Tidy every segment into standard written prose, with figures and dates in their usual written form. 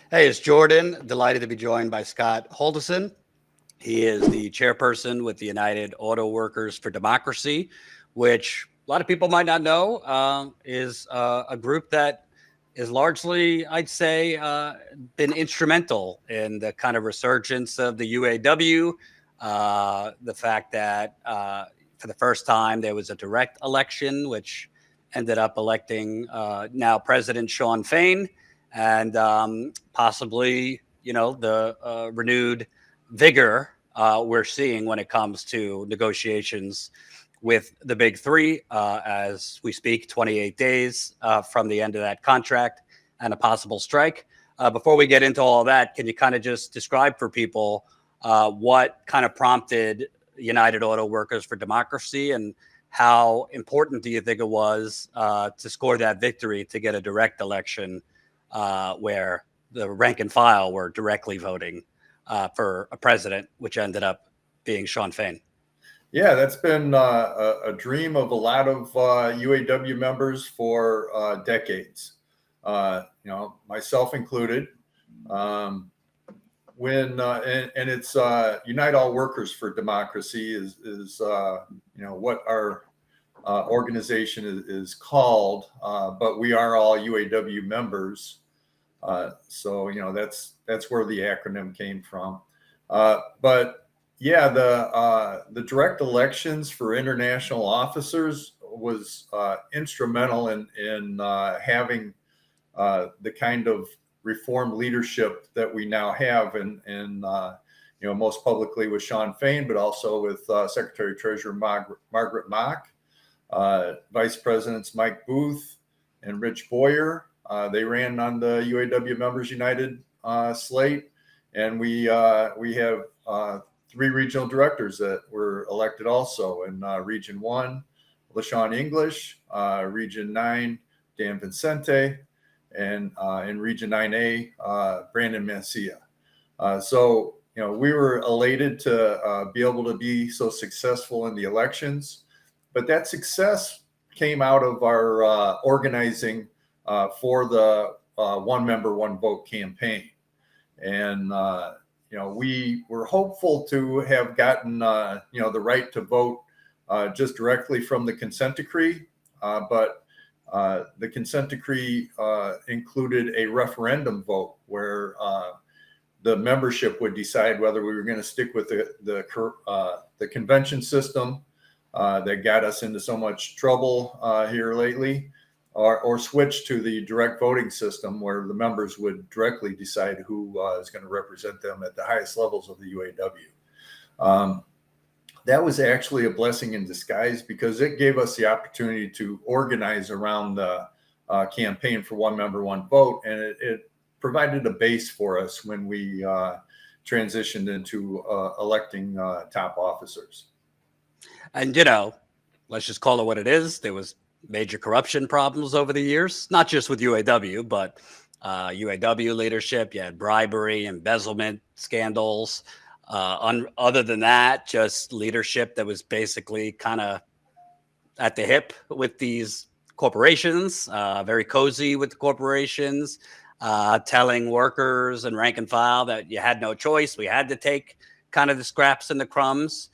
Hey, it's Jordan. Delighted to be joined by Scott Holderson. He is the chairperson with the United Auto Workers for Democracy, which a lot of people might not know is a group that is largely, I'd say, been instrumental in the kind of resurgence of the UAW. The fact that for the first time there was a direct election, which ended up electing now President Sean Fain, and possibly, the renewed vigor we're seeing when it comes to negotiations with the big three as we speak, 28 days from the end of that contract and a possible strike. Before we get into all that, can you kind of just describe for people what kind of prompted United Auto Workers for Democracy, and how important do you think it was to score that victory to get a direct election where the rank and file were directly voting for a president, which ended up being Sean Fain? Yeah, that's been a dream of a lot of UAW members for decades. Myself included. And it's Unite All Workers for Democracy is what our organization is called, but we are all UAW members. So that's where the acronym came from. But yeah, the direct elections for international officers was instrumental in having the kind of reform leadership that we now have, and most publicly with Sean Fain, but also with Secretary Treasurer Margaret Mock, Vice Presidents Mike Booth and Rich Boyer. They ran on the UAW Members United slate, and we have 3 regional directors that were elected also in Region 1, LaShawn English, Region 9, Dan Vincente, and in Region 9A, Brandon Mancia. So we were elated to be able to be so successful in the elections, but that success came out of our organizing for the one member, one vote campaign. And we were hopeful to have gotten the right to vote just directly from the consent decree, but the consent decree included a referendum vote where the membership would decide whether we were going to stick with the convention system that got us into so much trouble here lately, or switch to the direct voting system where the members would directly decide who is going to represent them at the highest levels of the UAW. That was actually a blessing in disguise because it gave us the opportunity to organize around the campaign for one member, one vote, and it provided a base for us when we transitioned into electing top officers. And, let's just call it what it is. There was major corruption problems over the years, not just with UAW, but UAW leadership. You had bribery, embezzlement scandals. Other than that, just leadership that was basically kind of at the hip with these corporations, very cozy with the corporations, telling workers and rank and file that you had no choice. We had to take kind of the scraps and the crumbs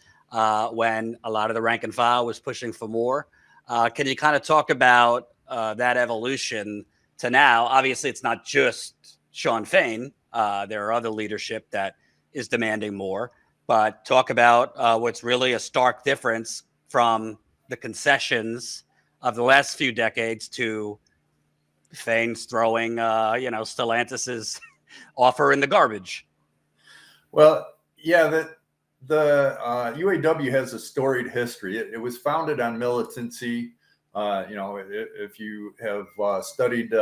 when a lot of the rank and file was pushing for more. Can you kind of talk about that evolution to now? Obviously, it's not just Sean Fain. There are other leadership that is demanding more, but talk about what's really a stark difference from the concessions of the last few decades to Fain's throwing, Stellantis's offer in the garbage. Well, yeah, the UAW has a storied history. It was founded on militancy. If you have studied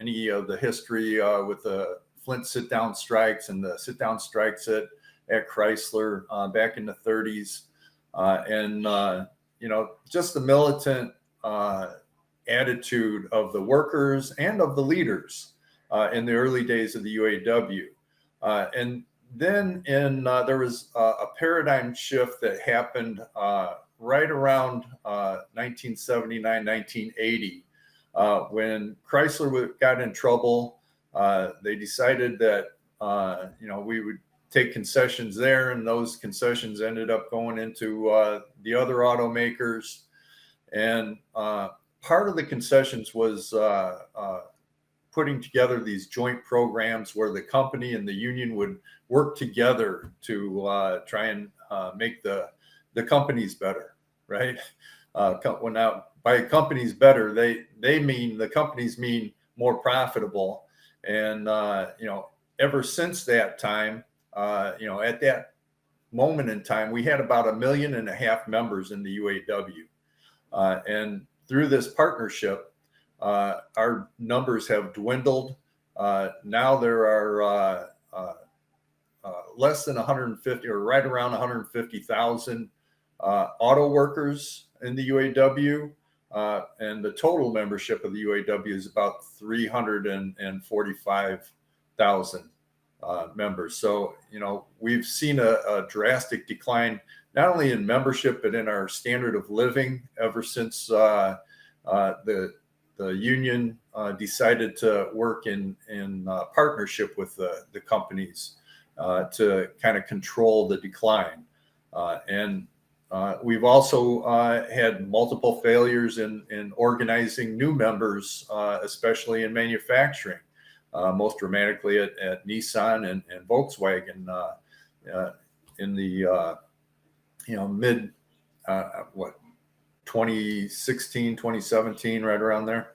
any of the history with the Flint sit-down strikes and the sit-down strikes at Chrysler back in the 30s, just the militant attitude of the workers and of the leaders in the early days of the UAW. And then there was a paradigm shift that happened right around 1979, 1980, when Chrysler got in trouble they decided that we would take concessions there, and those concessions ended up going into the other automakers. And part of the concessions was putting together these joint programs where the company and the union would work together to try and make the companies better, right? Well, now by companies better, they mean the companies mean more profitable. And ever since that time, at that moment in time, we had about 1.5 million members in the UAW, and through this partnership, our numbers have dwindled. Now there are less than 150, or right around 150,000 auto workers in the UAW, and the total membership of the UAW is about 345,000 members. So, we've seen a drastic decline, not only in membership, but in our standard of living ever since the union decided to work in partnership with the companies to kind of control the decline. And we've also had multiple failures in organizing new members, especially in manufacturing, most dramatically at Nissan and Volkswagen in the mid 2016, 2017, right around there.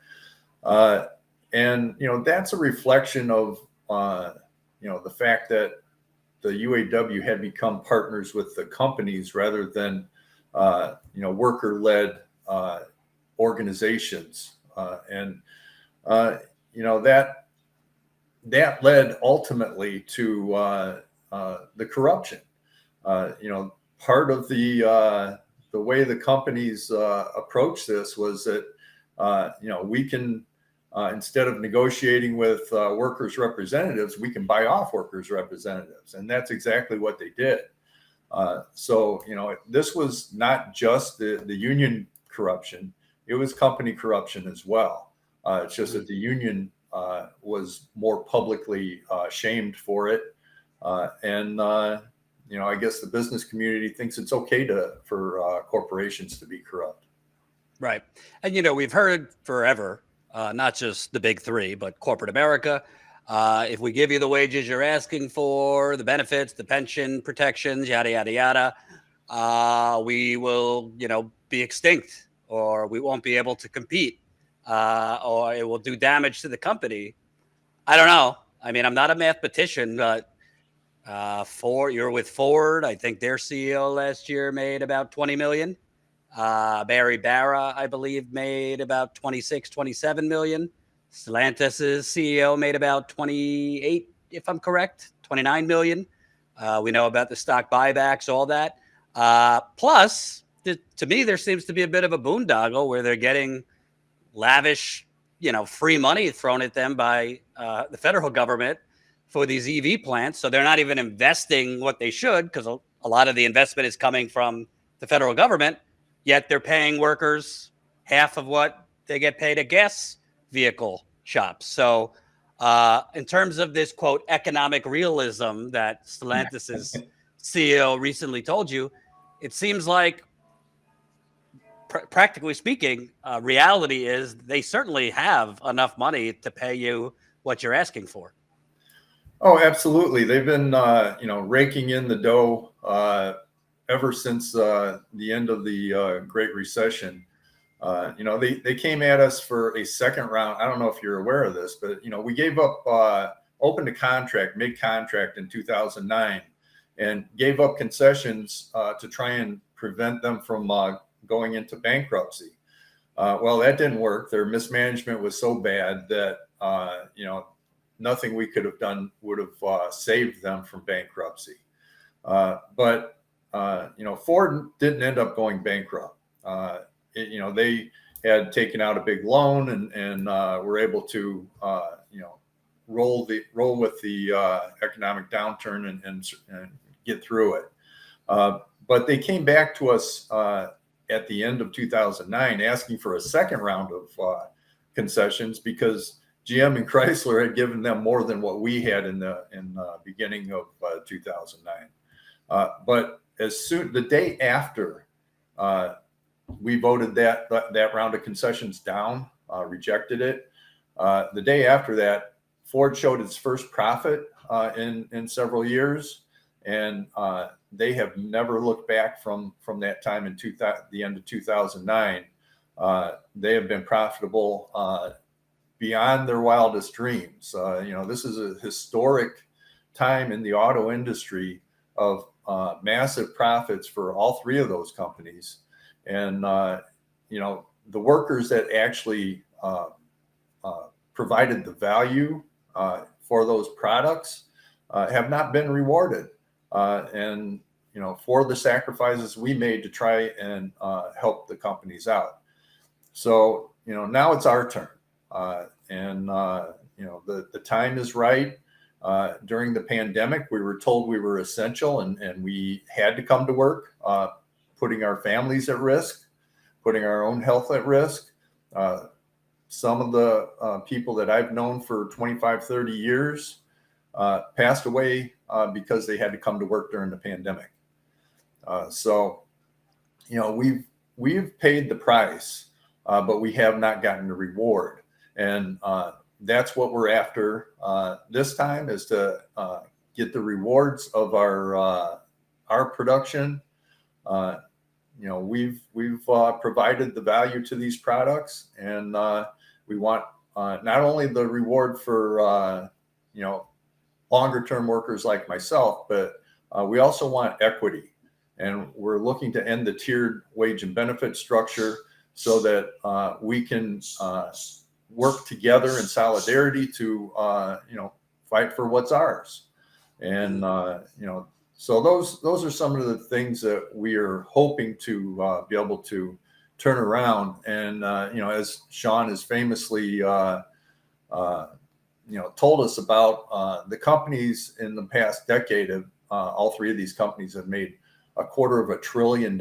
And that's a reflection of the fact that the UAW had become partners with the companies rather than worker-led organizations, and that led ultimately to the corruption. Part of the way the companies approach this was that we can, instead of negotiating with workers' representatives, we can buy off workers' representatives, and that's exactly what they did. So this was not just the union corruption; it was company corruption as well. It's just that the union was more publicly shamed for it, and I guess the business community thinks it's okay for corporations to be corrupt. Right. And, we've heard forever, not just the big three, but corporate America. If we give you the wages you're asking for, the benefits, the pension protections, yada, yada, yada, we will, be extinct, or we won't be able to compete, or it will do damage to the company. I don't know. I mean, I'm not a mathematician, but you're with Ford. I think their CEO last year made about 20 million. Barry Barra, I believe, made about 26, 27 million. Stellantis' CEO made about 28, if I'm correct, 29 million. We know about the stock buybacks, all that. Plus, to me, there seems to be a bit of a boondoggle where they're getting lavish, free money thrown at them by the federal government for these EV plants. So they're not even investing what they should, because a lot of the investment is coming from the federal government, yet they're paying workers half of what they get paid at gas vehicle shops. So in terms of this, quote, economic realism that Stellantis' CEO recently told you, it seems like, practically speaking, reality is they certainly have enough money to pay you what you're asking for. Oh, absolutely. They've been, raking in the dough ever since the end of the Great Recession. They came at us for a second round. I don't know if you're aware of this, but, we gave up, opened a contract, mid-contract in 2009, and gave up concessions to try and prevent them from going into bankruptcy. Well, that didn't work. Their mismanagement was so bad that, nothing we could have done would have saved them from bankruptcy. But Ford didn't end up going bankrupt. They had taken out a big loan and were able to, roll with the economic downturn and get through it. But they came back to us at the end of 2009 asking for a second round of concessions because GM and Chrysler had given them more than what we had in the beginning of 2009. But the day after we voted that round of concessions down, rejected it, the day after that, Ford showed its first profit in several years, and they have never looked back from that time in the end of 2009. They have been profitable beyond their wildest dreams. This is a historic time in the auto industry of massive profits for all three of those companies. And, the workers that actually provided the value for those products have not been rewarded. And for the sacrifices we made to try and help the companies out. So, now it's our turn. The time is right. During the pandemic, we were told we were essential and we had to come to work, putting our families at risk, putting our own health at risk. Some of the people that I've known for 25, 30 years passed away because they had to come to work during the pandemic. We've paid the price, but we have not gotten the reward. And that's what we're after this time, is to get the rewards of our production. We've provided the value to these products, and we want not only the reward for longer term workers like myself, but we also want equity, and we're looking to end the tiered wage and benefit structure so that we can work together in solidarity to fight for what's ours. And so those are some of the things that we are hoping to be able to turn around. And as Sean has famously told us about, the companies in the past decade have all three of these companies have made $250 billion,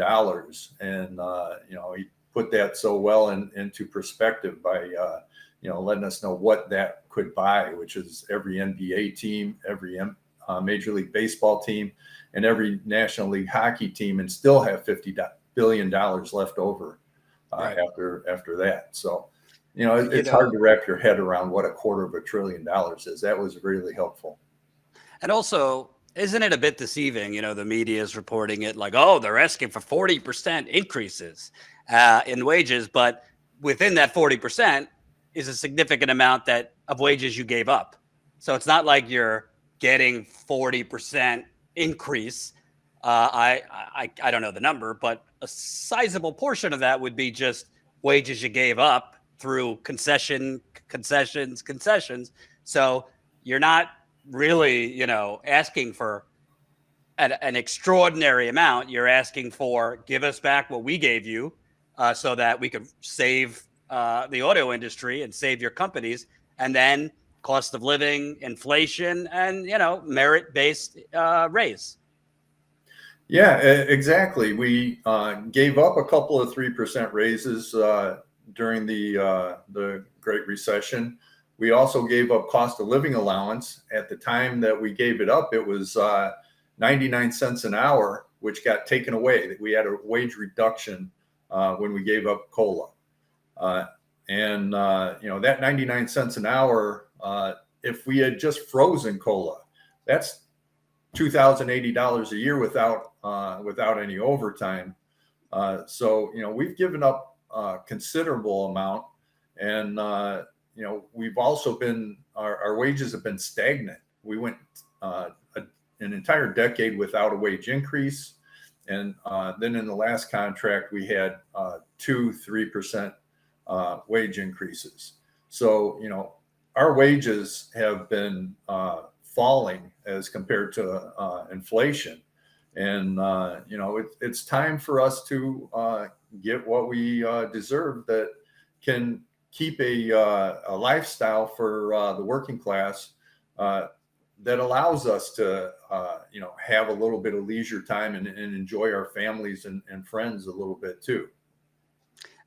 and he put that so well into perspective by letting us know what that could buy, which is every NBA team, every Major League Baseball team, and every National League Hockey team, and still have $50 billion left over after that. So, it's hard to wrap your head around what $250 billion is. That was really helpful. And also, isn't it a bit deceiving? The media is reporting it like, oh, they're asking for 40% increases in wages, but within that 40% is a significant amount of wages you gave up. So it's not like you're getting 40% increase. I don't know the number, but a sizable portion of that would be just wages you gave up through concessions. So you're not really, asking for an extraordinary amount. You're asking for, give us back what we gave you so that we could save the auto industry and save your companies. And then cost of living, inflation, and, merit-based raise. Yeah, exactly. We gave up a couple of 3% raises during the Great Recession. We also gave up cost of living allowance. At the time that we gave it up, it was 99 cents an hour, which got taken away. We had a wage reduction when we gave up COLA. That 99 cents an hour, if we had just frozen COLA, that's $2,080 a year without any overtime. So we've given up a considerable amount, and we've also been our wages have been stagnant. We went an entire decade without a wage increase, and then in the last contract we had 2-3% wage increases. So our wages have been falling as compared to inflation, and it's time for us to get what we deserve, that can keep a lifestyle for the working class that allows us to have a little bit of leisure time and enjoy our families and friends a little bit too.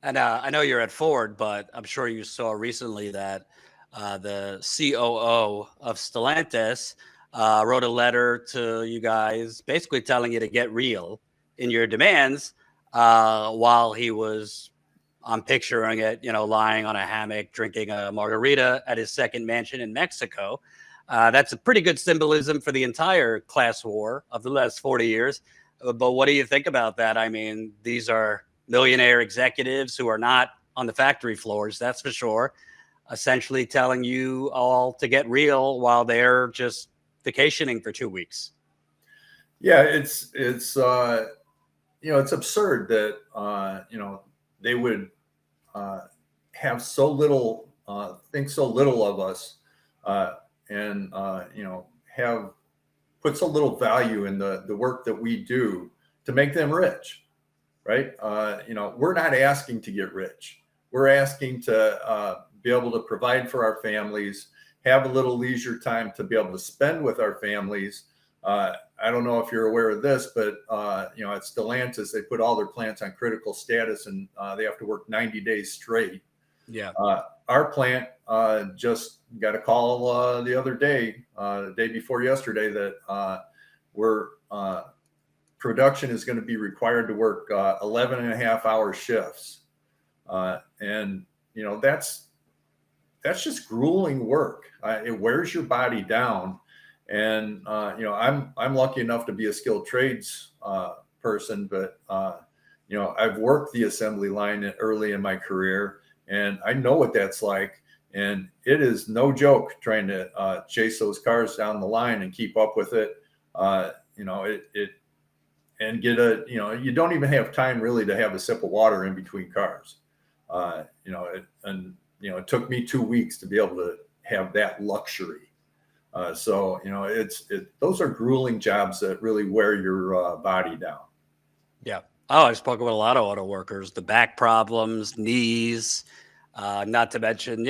And I know you're at Ford, but I'm sure you saw recently that the COO of Stellantis, wrote a letter to you guys basically telling you to get real in your demands, while he was, I'm picturing it, lying on a hammock drinking a margarita at his second mansion in Mexico. That's a pretty good symbolism for the entire class war of the last 40 years. But what do you think about that? I mean, these are millionaire executives who are not on the factory floors, that's for sure, essentially telling you all to get real while they're just vacationing for 2 weeks. Yeah, it's it's absurd that they would have so little, think so little of us, and have put so little value in the work that we do to make them rich, right? We're not asking to get rich. We're asking to be able to provide for our families, have a little leisure time to be able to spend with our families. I don't know if you're aware of this, but at Stellantis, they put all their plants on critical status, and they have to work 90 days straight. Yeah. Our plant just got a call the other day, the day before yesterday, that production is going to be required to work 11 and a half hour shifts. And that's just grueling work. It wears your body down. And I'm lucky enough to be a skilled trades person, but I've worked the assembly line early in my career, and I know what that's like. And it is no joke trying to chase those cars down the line and keep up with it. And get you don't even have time really to have a sip of water in between cars. It took me 2 weeks to be able to have that luxury. Those are grueling jobs that really wear your body down. Yeah. Oh, I spoke with a lot of auto workers, the back problems, knees, not to mention,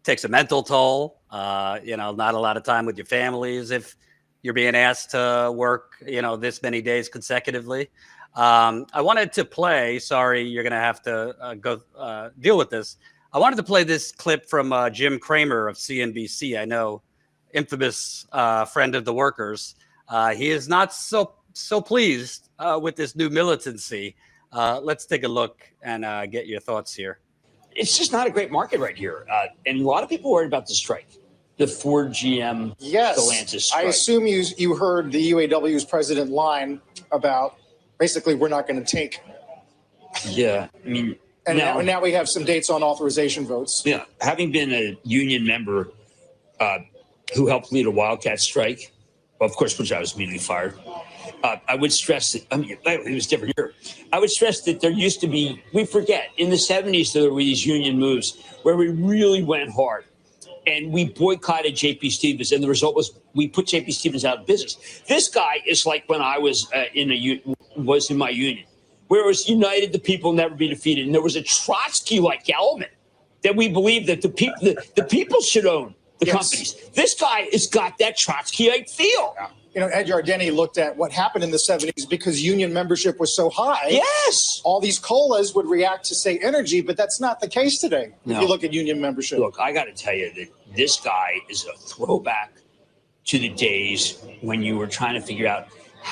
takes a mental toll, not a lot of time with your families if you're being asked to work, this many days consecutively. I wanted to play, sorry, you're going to have to go deal with this. I wanted to play this clip from Jim Cramer of CNBC. I know, infamous friend of the workers. He is not so pleased with this new militancy. Let's take a look and get your thoughts here. It's just not a great market right here. And a lot of people worried about the strike, the Ford GM Stellantis strike. I assume you heard the UAW's president line about basically we're not going to take. Yeah, I mean. And now we have some dates on authorization votes. Yeah, having been a union member who helped lead a wildcat strike, well, of course, which I was immediately fired. I would stress that, it was different here. I would stress that there used to be, we forget, in the 70s, there were these union moves where we really went hard. And we boycotted J.P. Stevens, and the result was we put J.P. Stevens out of business. This guy is like when I was in my union, where it was united, the people never be defeated. And there was a Trotsky-like element that we believed that the people should own the companies. This guy has got that Trotskyite feel. Yeah. Ed Yardeni looked at what happened in the 70s because union membership was so high. Yes. All these COLAs would react to, say, energy, but that's not the case today. No. If you look at union membership. Look, I got to tell you that this guy is a throwback to the days when you were trying to figure out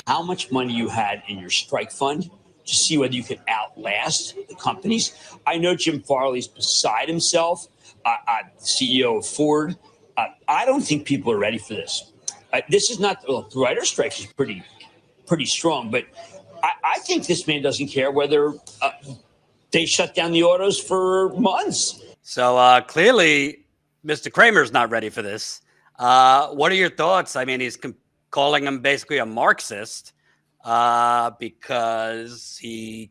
how much money you had in your strike fund to see whether you could outlast the companies. I know Jim Farley's beside himself, CEO of Ford. I don't think people are ready for this. This is not, the writer's strike is pretty strong, but I think this man doesn't care whether they shut down the autos for months. So clearly, Mr. Kramer's not ready for this. What are your thoughts? I mean, he's calling him basically a Marxist because he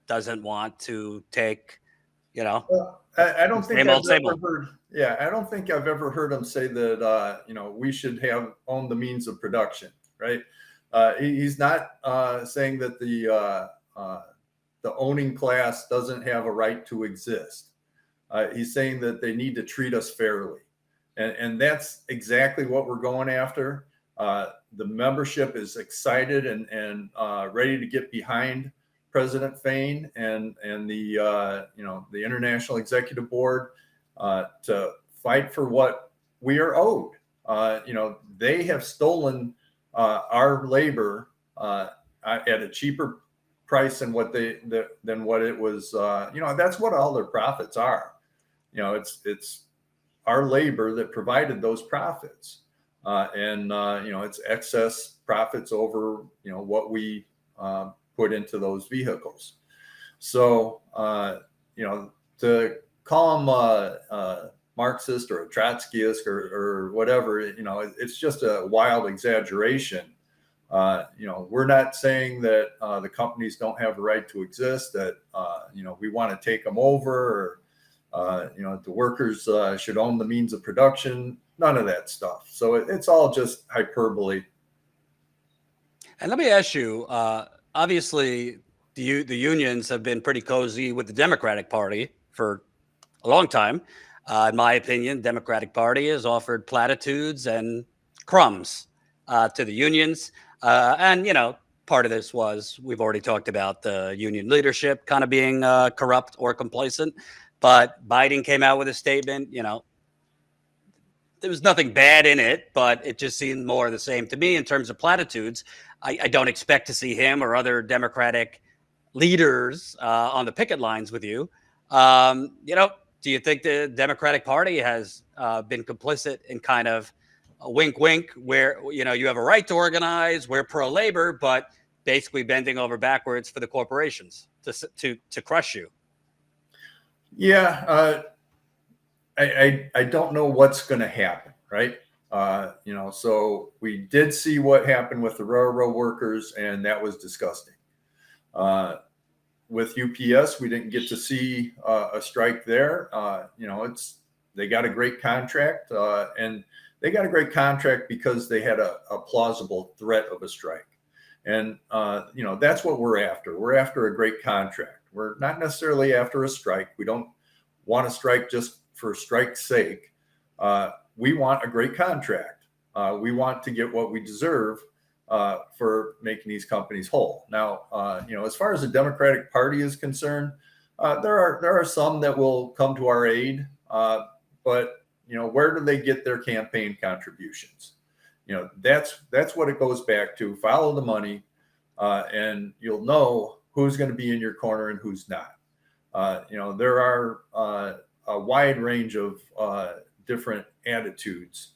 doesn't want to take, Well, I don't think I've ever heard. Yeah, I don't think I've ever heard him say that we should own the means of production, right? He's not saying that the owning class doesn't have a right to exist. He's saying that they need to treat us fairly, and that's exactly what we're going after. The membership is excited and ready to get behind President Fain and the International Executive Board to fight for what we are owed. They have stolen our labor at a cheaper price than what it was. That's what all their profits are. It's our labor that provided those profits, and it's excess profits over what we put into those vehicles. So to call them Marxist or a Trotskyist or whatever, it's just a wild exaggeration. We're not saying that the companies don't have a right to exist, that we want to take them over, or the workers should own the means of production. None of that stuff. So it's all just hyperbole. And let me ask you, obviously, the unions have been pretty cozy with the Democratic Party for a long time. In my opinion, the Democratic Party has offered platitudes and crumbs to the unions. And part of this was, we've already talked about the union leadership kind of being corrupt or complacent. But Biden came out with a statement, there was nothing bad in it, but it just seemed more of the same to me in terms of platitudes. I don't expect to see him or other Democratic leaders on the picket lines with you. Do you think the Democratic Party has been complicit in kind of a wink, wink, where, you have a right to organize, we're pro-labor, but basically bending over backwards for the corporations to crush you? Yeah. I don't know what's going to happen, right? So we did see what happened with the railroad workers, and that was disgusting. With UPS, we didn't get to see a strike there. They got a great contract, and they got a great contract because they had a plausible threat of a strike. And, that's what we're after. We're after a great contract. We're not necessarily after a strike. We don't want to strike just for strike's sake. We want a great contract. We want to get what we deserve for making these companies whole. Now, as far as the Democratic Party is concerned, there are some that will come to our aid, but where do they get their campaign contributions? That's what it goes back to. Follow the money, and you'll know who's going to be in your corner and who's not. There are a wide range of different attitudes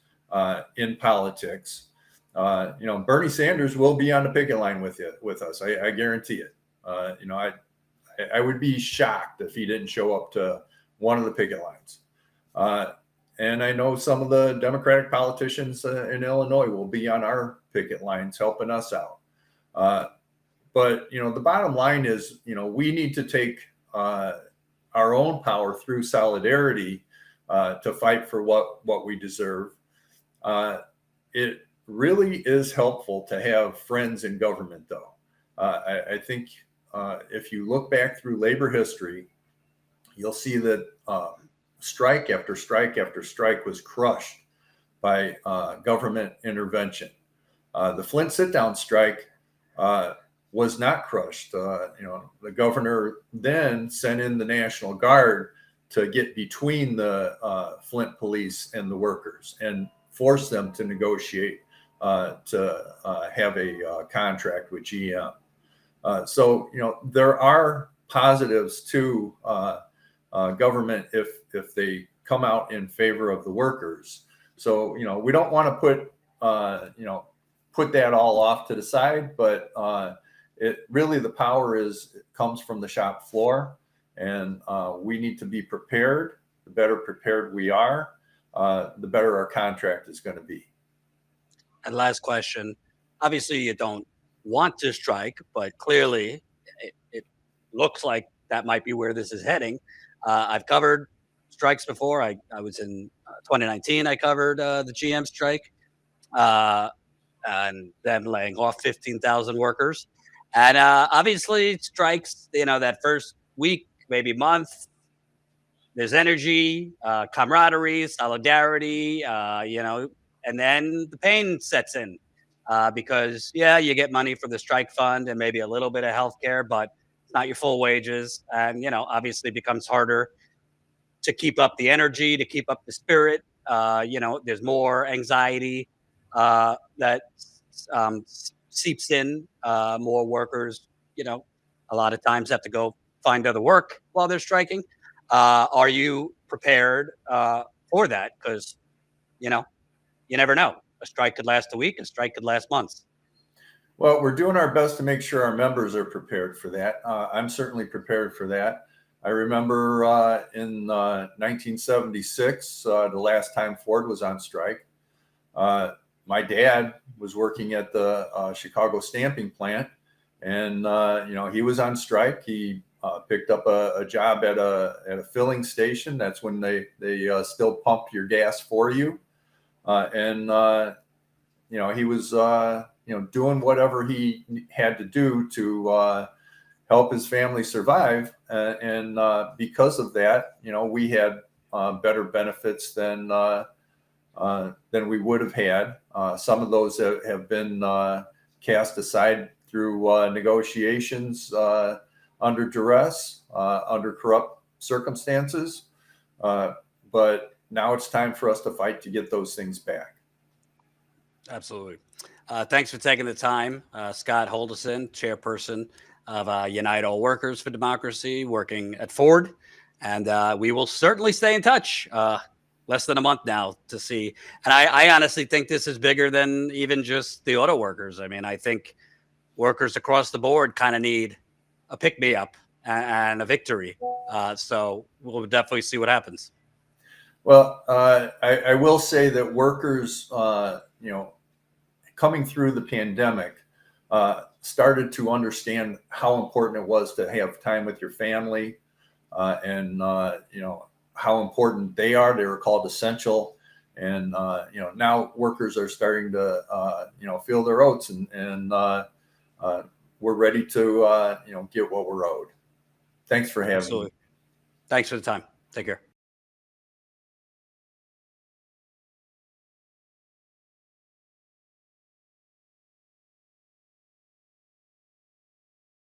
in politics. Bernie Sanders will be on the picket line with us. I guarantee it. I would be shocked if he didn't show up to one of the picket lines. And I know some of the Democratic politicians in Illinois will be on our picket lines helping us out. But the bottom line is, we need to take our own power through solidarity to fight for what we deserve. It really is helpful to have friends in government, though. I think if you look back through labor history, you'll see that strike after strike after strike was crushed by government intervention. The Flint sit-down strike was not crushed. The governor then sent in the National Guard to get between the Flint police and the workers and force them to negotiate to have a contract with GM. So there are positives to government if they come out in favor of the workers. So we don't want to put that all off to the side, but the power comes from the shop floor, and we need to be prepared. The better prepared we are, the better our contract is going to be. And last question, obviously you don't want to strike, but clearly it looks like that might be where this is heading. I've covered strikes before. I was in 2019, I covered the GM strike and them laying off 15,000 workers. And obviously strikes, that first week, maybe month, there's energy, camaraderie, solidarity, and then the pain sets in because, you get money from the strike fund and maybe a little bit of healthcare, but it's not your full wages. And, obviously it becomes harder to keep up the energy, to keep up the spirit. There's more anxiety that seeps in. More workers, a lot of times have to go find other work while they're striking. Are you prepared for that? Because, you never know. A strike could last a week, a strike could last months. Well, we're doing our best to make sure our members are prepared for that. I'm certainly prepared for that. I remember in 1976, the last time Ford was on strike, my dad was working at the Chicago stamping plant, and he was on strike. He picked up a job at a filling station. That's when they still pumped your gas for you, and he was doing whatever he had to do to help his family survive. And because of that, we had better benefits than we would have had. Some of those have been cast aside through negotiations under duress, under corrupt circumstances. But now it's time for us to fight to get those things back. Absolutely. Thanks for taking the time. Scott Holderson, chairperson of Unite All Workers for Democracy, working at Ford. And we will certainly stay in touch. Less than a month now to see. And I honestly think this is bigger than even just the auto workers. I mean, I think workers across the board kind of need a pick-me-up and a victory. So we'll definitely see what happens. Well, I will say that workers, coming through the pandemic, started to understand how important it was to have time with your family, and how important they are. They were called essential, and now workers are starting to feel their oats, and we're ready to get what we're owed. Thanks for having me. Thanks for the time. Take care.